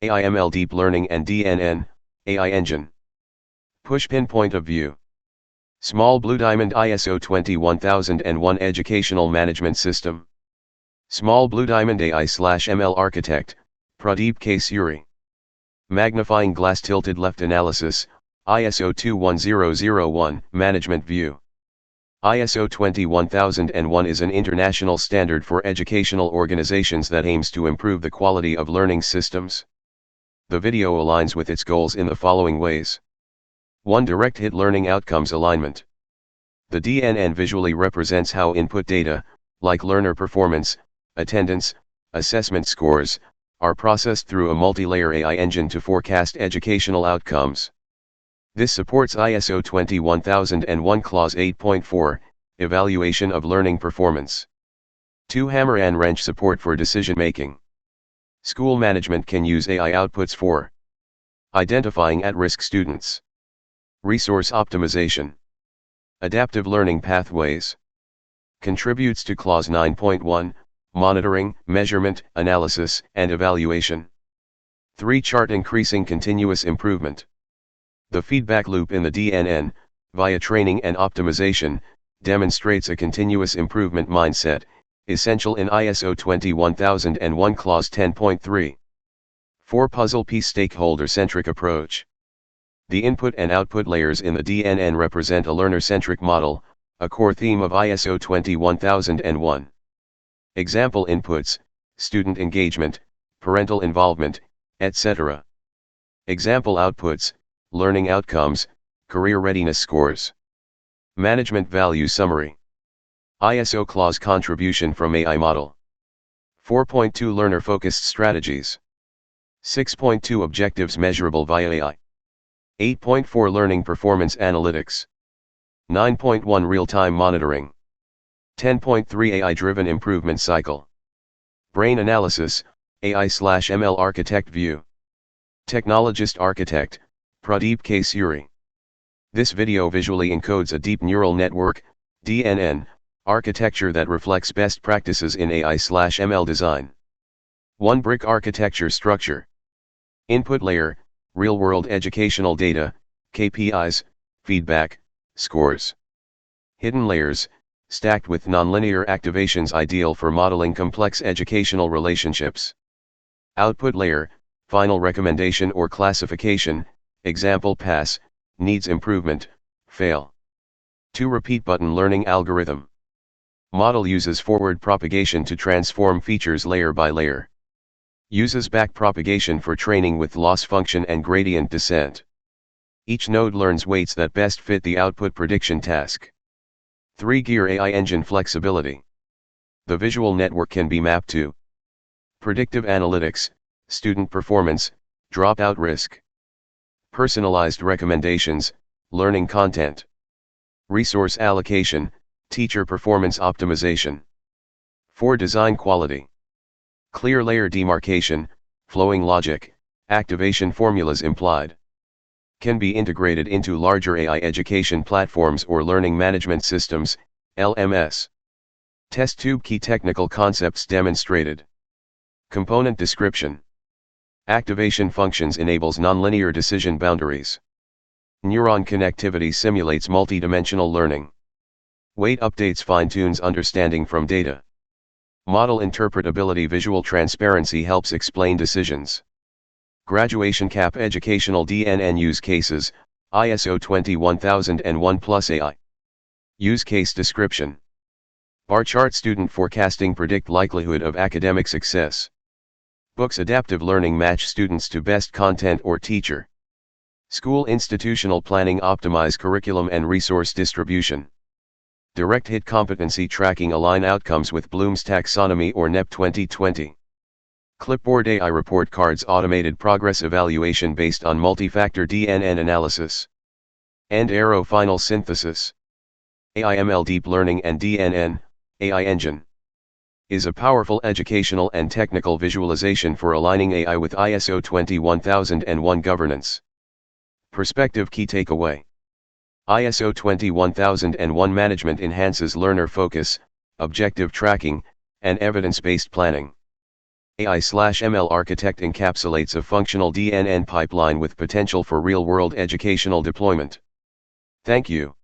AI/ML Deep Learning and DNN, AI Engine. Push Pinpoint of View. Small Blue Diamond ISO 21001 Educational Management System. Small Blue Diamond AI/ML Architect, Pradeep Suri. Magnifying Glass Tilted Left Analysis, ISO 21001 Management View. ISO 21001 is an international standard for educational organizations that aims to improve the quality of learning systems. The video aligns with its goals in the following ways. 1. Direct hit learning outcomes alignment. The DNN visually represents how input data, like learner performance, attendance, assessment scores, are processed through a multi-layer AI engine to forecast educational outcomes. This supports ISO 21001 Clause 8.4, Evaluation of Learning Performance. 2. Hammer and wrench support for decision-making. School management can use AI outputs for identifying at-risk students, resource optimization, adaptive learning pathways. Contributes to Clause 9.1, monitoring, measurement, analysis, and evaluation. 3. Chart increasing continuous improvement. The feedback loop in the DNN, via training and optimization, demonstrates a continuous improvement mindset, essential in ISO 21001 Clause 10.3. 4. Puzzle piece stakeholder-centric approach. The input and output layers in the DNN represent a learner-centric model, a core theme of ISO 21001. Example inputs, student engagement, parental involvement, etc. Example outputs, learning outcomes, career readiness scores. Management value summary. ISO clause contribution from AI model. 4.2 Learner-focused strategies. 6.2 Objectives measurable via AI. 8.4 Learning performance analytics. 9.1 Real-time monitoring. 10.3 AI-driven improvement cycle. Brain analysis, AI/ML architect view. Technologist architect, Pradeep Suri. This video visually encodes a deep neural network, DNN, architecture that reflects best practices in AI/ML design. 1 Brick architecture structure. Input layer, real-world educational data, KPIs, feedback, scores. Hidden layers, stacked with nonlinear activations ideal for modeling complex educational relationships. Output layer, final recommendation or classification, example pass, needs improvement, fail. 2 Repeat button learning algorithm. Model uses forward propagation to transform features layer by layer. Uses back propagation for training with loss function and gradient descent. Each node learns weights that best fit the output prediction task. 3 Gear AI engine flexibility. The visual network can be mapped to predictive analytics, student performance, dropout risk, personalized recommendations, learning content, resource allocation, teacher performance optimization. 4 Design quality. Clear layer demarcation, flowing logic, activation formulas implied. Can be integrated into larger AI education platforms or learning management systems, LMS. Test tube key technical concepts demonstrated. Component description. Activation functions enables nonlinear decision boundaries. Neuron connectivity simulates multidimensional learning. Weight updates fine-tunes understanding from data. Model interpretability visual transparency helps explain decisions. Graduation cap educational DNN use cases, ISO 21001 plus AI. Use case description. Bar chart student forecasting predict likelihood of academic success. Books adaptive learning match students to best content or teacher. School institutional planning optimize curriculum and resource distribution. Direct hit competency tracking align outcomes with Bloom's taxonomy or NEP 2020. Clipboard AI report cards automated progress evaluation based on multi-factor DNN analysis. End arrow final synthesis. AI/ML Deep Learning and DNN, AI Engine, is a powerful educational and technical visualization for aligning AI with ISO 21001 governance. Perspective key takeaway. ISO 21001 management enhances learner focus, objective tracking, and evidence-based planning. AI/ML architect encapsulates a functional DNN pipeline with potential for real-world educational deployment. Thank you.